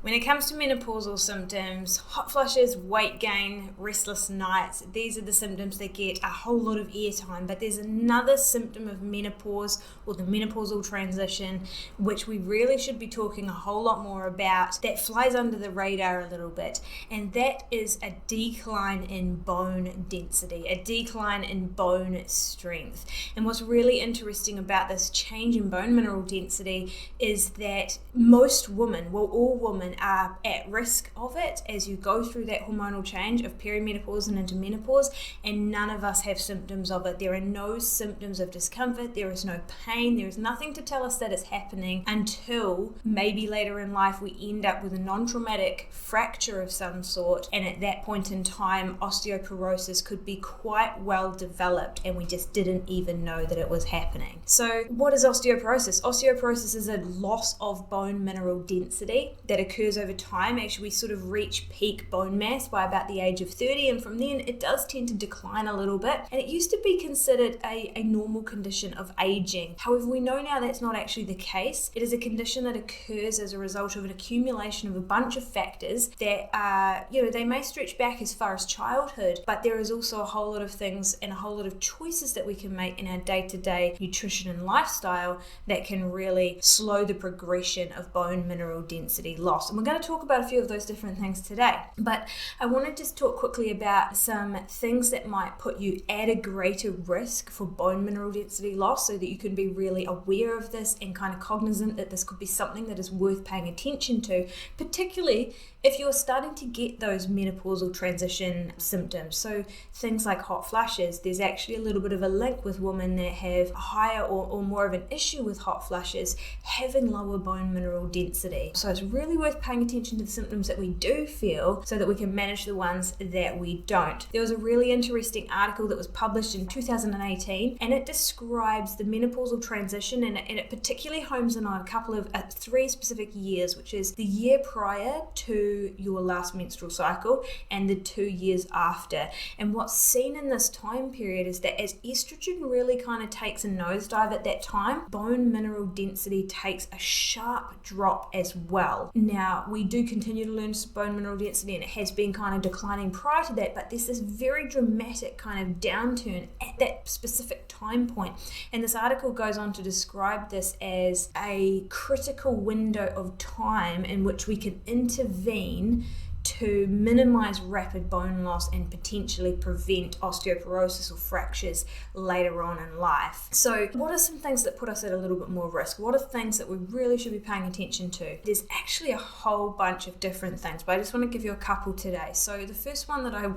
When it comes to menopausal symptoms, hot flushes, weight gain, restless nights, these are the symptoms that get a whole lot of airtime. But there's another symptom of menopause or the menopausal transition, which we really should be talking a whole lot more about, that flies under the radar a little bit. And that is a decline in bone density, a decline in bone strength. And what's really interesting about this change in bone mineral density is that most women, well, all women are at risk of it as you go through that hormonal change of perimenopause and into menopause, and none of us have symptoms of it. There are no symptoms of discomfort, there is no pain, there is nothing to tell us that it's happening until maybe later in life we end up with a non-traumatic fracture of some sort, and at that point in time osteoporosis could be quite well developed and we just didn't even know that it was happening. So what is osteoporosis? Osteoporosis is a loss of bone mineral density that occurs over time. Actually, we sort of reach peak bone mass by about the age of 30, and from then it does tend to decline a little bit, and it used to be considered a normal condition of aging. However, we know now that's not actually the case. It is a condition that occurs as a result of an accumulation of a bunch of factors that are, they may stretch back as far as childhood, but there is also a whole lot of things and a whole lot of choices that we can make in our day-to-day nutrition and lifestyle that can really slow the progression of bone mineral density loss. And we're going to talk about a few of those different things today. But I want to just talk quickly about some things that might put you at a greater risk for bone mineral density loss, so that you can be really aware of this and kind of cognizant that this could be something that is worth paying attention to, particularly if you're starting to get those menopausal transition symptoms. So things like hot flushes, there's actually a little bit of a link with women that have a higher or more of an issue with hot flushes having lower bone mineral density. So it's really worth paying attention to the symptoms that we do feel so that we can manage the ones that we don't. There was a really interesting article that was published in 2018, and it describes the menopausal transition, and it particularly homes in on a couple of 3 specific years, which is the year prior to your last menstrual cycle and the 2 years after. And what's seen in this time period is that as estrogen really kind of takes a nosedive at that time, bone mineral density takes a sharp drop as well. Now, we do continue to learn bone mineral density, and it has been kind of declining prior to that, but there's this very dramatic kind of downturn at that specific time point. And this article goes on to describe this as a critical window of time in which we can intervene to minimize rapid bone loss and potentially prevent osteoporosis or fractures later on in life. So what are some things that put us at a little bit more risk? What are things that we really should be paying attention to? There's actually a whole bunch of different things, but I just want to give you a couple today. So the first one that I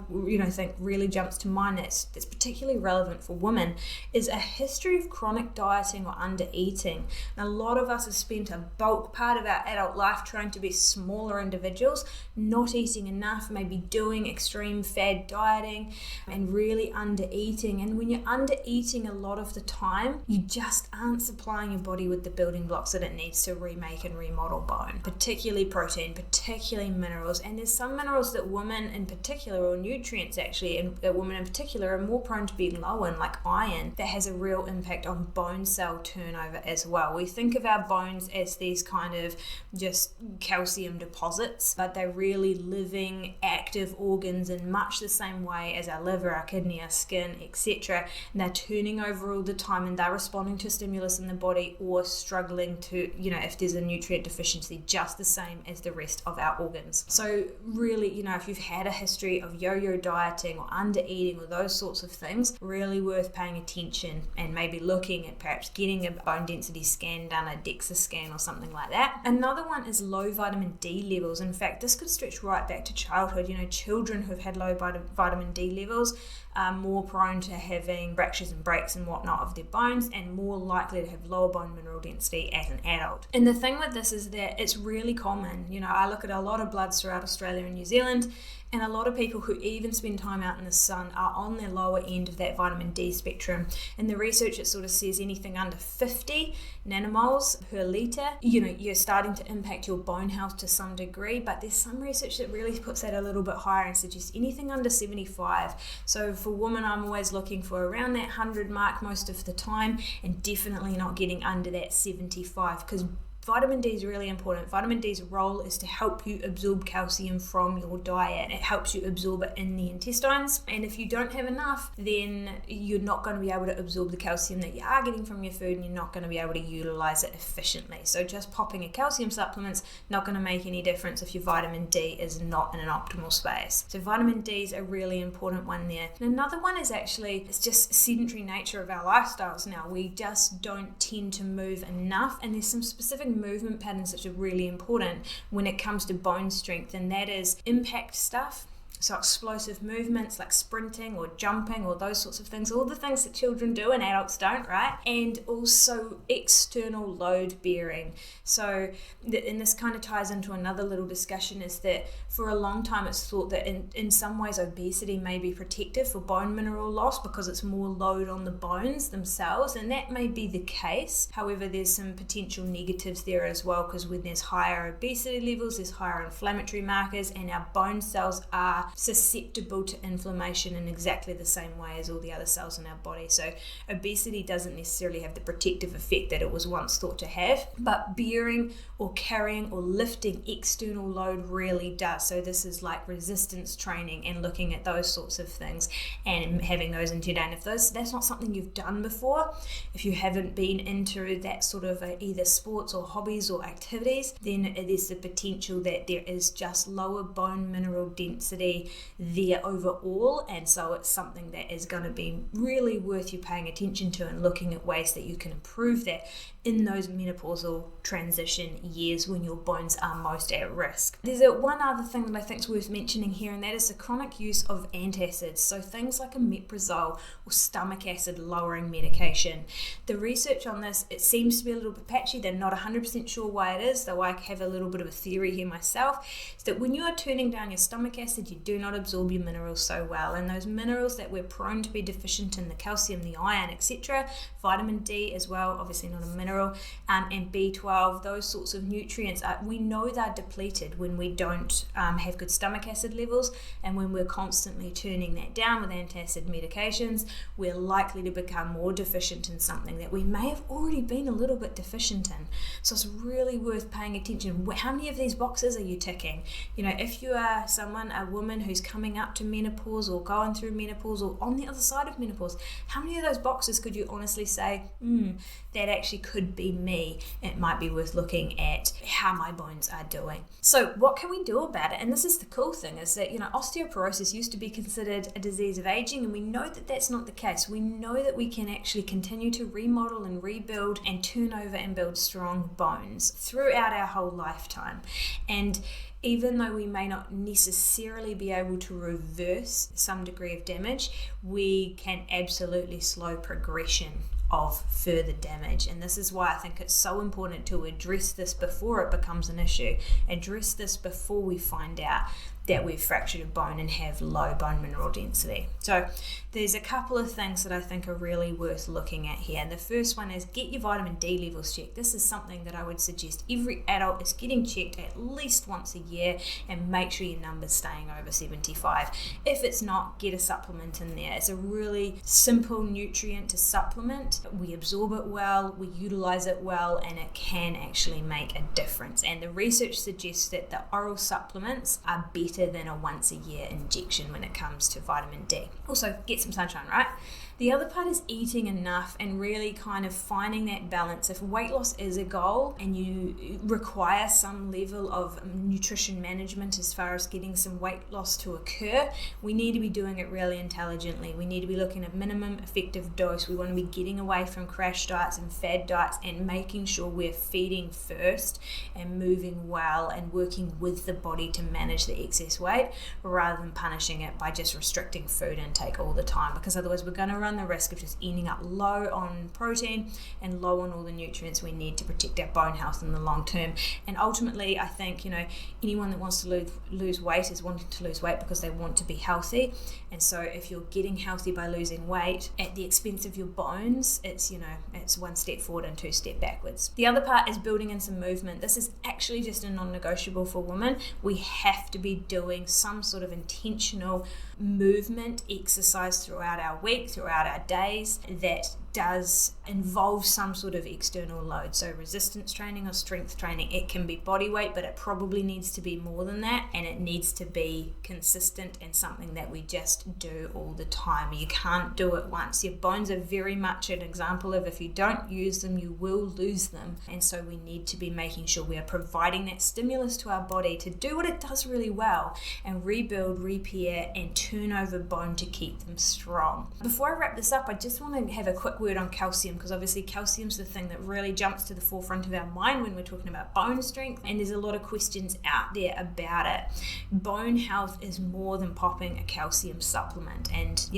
think really jumps to mind that's particularly relevant for women is a history of chronic dieting or under eating. And a lot of us have spent a bulk part of our adult life trying to be smaller individuals, not eating enough, maybe doing extreme fad dieting and really under eating. And when you're under eating a lot of the time, you just aren't supplying your body with the building blocks that it needs to remake and remodel bone, particularly protein, particularly minerals. And there's some minerals that women in particular, or nutrients actually, and that women in particular are more prone to being low in, like iron, that has a real impact on bone cell turnover as well. We think of our bones as these kind of just calcium deposits, but they're really living, active organs in much the same way as our liver, our kidney, our skin, etc. And they're turning over all the time, and they're responding to stimulus in the body or struggling to, if there's a nutrient deficiency, just the same as the rest of our organs. So really, if you've had a history of yo-yo dieting or under eating or those sorts of things, really worth paying attention and maybe looking at perhaps getting a bone density scan done, a DEXA scan or something like that. Another one is low vitamin D levels. In fact, this could stretch right back to childhood. Children who've had low vitamin D levels are more prone to having fractures and breaks and whatnot of their bones, and more likely to have lower bone mineral density as an adult. And the thing with this is that it's really common. I look at a lot of bloods throughout Australia and New Zealand, and a lot of people who even spend time out in the sun are on the lower end of that vitamin D spectrum. And the research, it sort of says anything under 50 nanomoles per litre, you're starting to impact your bone health to some degree, but there's some research that really puts that a little bit higher and suggests anything under 75. So for women, I'm always looking for around that 100 mark most of the time, and definitely not getting under that 75, because vitamin D is really important. Vitamin D's role is to help you absorb calcium from your diet. It helps you absorb it in the intestines, and if you don't have enough, then you're not going to be able to absorb the calcium that you are getting from your food, and you're not going to be able to utilize it efficiently. So just popping a calcium supplement's not going to make any difference if your vitamin D is not in an optimal space. So vitamin D is a really important one there. And another one is actually, it's just sedentary nature of our lifestyles now. We just don't tend to move enough, and there's some specific movement patterns that are really important when it comes to bone strength, and that is impact stuff. So explosive movements like sprinting or jumping or those sorts of things, all the things that children do and adults don't, right? And also external load bearing. So, and this kind of ties into another little discussion, is that for a long time it's thought that in some ways obesity may be protective for bone mineral loss because it's more load on the bones themselves, and that may be the case. However, there's some potential negatives there as well, because when there's higher obesity levels, there's higher inflammatory markers, and our bone cells are susceptible to inflammation in exactly the same way as all the other cells in our body. So obesity doesn't necessarily have the protective effect that it was once thought to have, but bearing or carrying or lifting external load really does. So this is like resistance training and looking at those sorts of things and having those into your day. And if that's not something you've done before, if you haven't been into that sort of either sports or hobbies or activities, then there's the potential that there is just lower bone mineral density there overall, and so it's something that is going to be really worth you paying attention to and looking at ways that you can improve that in those menopausal transition years when your bones are most at risk. There's one other thing that I think is worth mentioning here, and that is the chronic use of antacids, so things like omeprazole or stomach acid lowering medication. The research on this, it seems to be a little bit patchy. They're not 100% sure why it is, though I have a little bit of a theory here myself. Is that when you are turning down your stomach acid, you do not absorb your minerals so well, and those minerals that we're prone to be deficient in, the calcium, the iron, etc., vitamin D as well, obviously not a mineral, and B12, those sorts of nutrients, we know they're depleted when we don't have good stomach acid levels, and when we're constantly turning that down with antacid medications, we're likely to become more deficient in something that we may have already been a little bit deficient in. So it's really worth paying attention. How many of these boxes are you ticking? If you are a woman who's coming up to menopause or going through menopause or on the other side of menopause, how many of those boxes could you honestly say, that actually could be me? It might be worth looking at how my bones are doing. So what can we do about it? And this is the cool thing, is that osteoporosis used to be considered a disease of aging, and we know that that's not the case. We know that we can actually continue to remodel and rebuild and turn over and build strong bones throughout our whole lifetime. And even though we may not necessarily be able to reverse some degree of damage, we can absolutely slow progression of further damage. And this is why I think it's so important to address this before it becomes an issue. Address this before we find out that we've fractured a bone and have low bone mineral density. So there's a couple of things that I think are really worth looking at here. The first one is get your vitamin D levels checked. This is something that I would suggest every adult is getting checked at least once a year, and make sure your number's staying over 75. If it's not, get a supplement in there. It's a really simple nutrient to supplement. We absorb it well, we utilize it well, and it can actually make a difference. And the research suggests that the oral supplements are better than a once a year injection when it comes to vitamin D. Also, get some sunshine, right? The other part is eating enough and really kind of finding that balance. If weight loss is a goal and you require some level of nutrition management as far as getting some weight loss to occur, we need to be doing it really intelligently. We need to be looking at minimum effective dose. We want to be getting away from crash diets and fad diets and making sure we're feeding first and moving well and working with the body to manage the excess weight, rather than punishing it by just restricting food intake all the time, because otherwise we're going to run the risk of just ending up low on protein and low on all the nutrients we need to protect our bone health in the long term. And ultimately, I think anyone that wants to lose weight is wanting to lose weight because they want to be healthy. And so if you're getting healthy by losing weight at the expense of your bones, it's one step forward and two step backwards. The other part is building in some movement. This is actually just a non-negotiable for women. We have to be doing some sort of intentional movement exercise throughout our week, throughout our days, that does involve some sort of external load. So resistance training or strength training, it can be body weight, but it probably needs to be more than that, and it needs to be consistent and something that we just do all the time. You can't do it once. Your bones are very much an example of, if you don't use them, you will lose them. And so we need to be making sure we are providing that stimulus to our body to do what it does really well and rebuild, repair, and turn over bone to keep them strong. Before I wrap this up, I just want to have a quick word on calcium, because obviously calcium's the thing that really jumps to the forefront of our mind when we're talking about bone strength, and there's a lot of questions out there about it. Bone health is more than popping a calcium supplement, and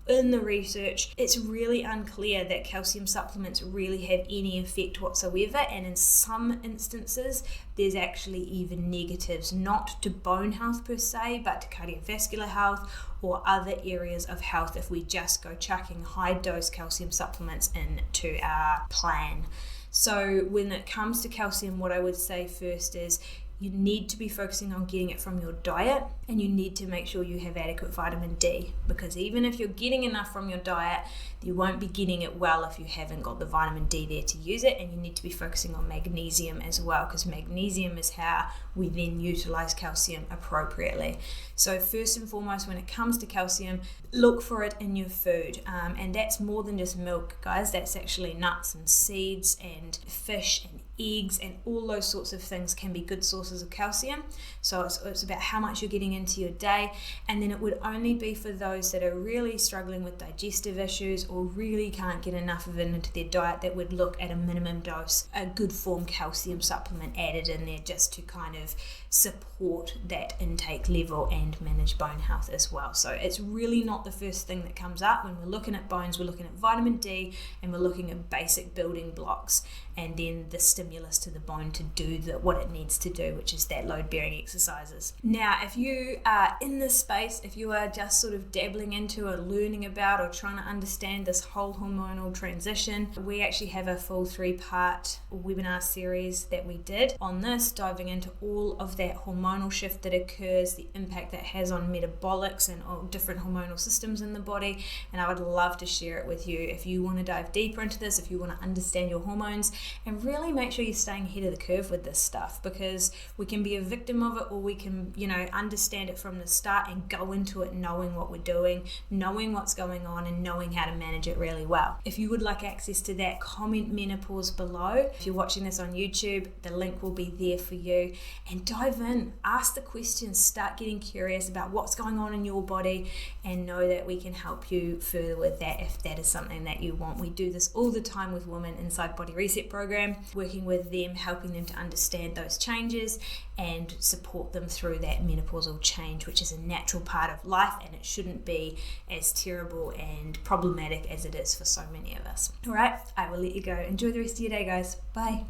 in the research, it's really unclear that calcium supplements really have any effect whatsoever, and in some instances there's actually even negatives, not to bone health per se, but to cardiovascular health or other areas of health if we just go chucking high dose calcium supplements into our plan. So when it comes to calcium, what I would say first is you need to be focusing on getting it from your diet, and you need to make sure you have adequate vitamin D, because even if you're getting enough from your diet, you won't be getting it well if you haven't got the vitamin D there to use it. And you need to be focusing on magnesium as well, because magnesium is how we then utilize calcium appropriately. So first and foremost, when it comes to calcium, look for it in your food, and that's more than just milk, guys. That's actually nuts and seeds and fish and eggs, and all those sorts of things can be good sources of calcium. So it's about how much you're getting into your day, and then it would only be for those that are really struggling with digestive issues or really can't get enough of it into their diet that would look at a minimum dose, a good form calcium supplement added in there, just to kind of support that intake level and manage bone health as well. So it's really not the first thing that comes up when we're looking at bones. We're looking at vitamin D, and we're looking at basic building blocks, and then the stimulus to the bone to do what it needs to do, which is that load bearing exercises. Now, if you are in this space, if you are just sort of dabbling into or learning about or trying to understand this whole hormonal transition, we actually have a full 3-part webinar series that we did on this, diving into all of that hormonal shift that occurs, the impact that has on metabolics and all different hormonal systems in the body. And I would love to share it with you if you want to dive deeper into this, if you want to understand your hormones and really make sure you're staying ahead of the curve with this stuff, because we can be a victim of it, or we can understand it from the start and go into it knowing what we're doing, knowing what's going on, and knowing how to manage it really well. If you would like access to that, comment menopause below. If you're watching this on YouTube, the link will be there for you, and dive in, ask the questions, start getting curious about what's going on in your body, and know that we can help you further with that if that is something that you want. We do this all the time with women inside Body Reset program, working with them, helping them to understand those changes and support them through that menopausal change, which is a natural part of life, and it shouldn't be as terrible and problematic as it is for so many of us. All right, I will let you go. Enjoy the rest of your day, guys. Bye.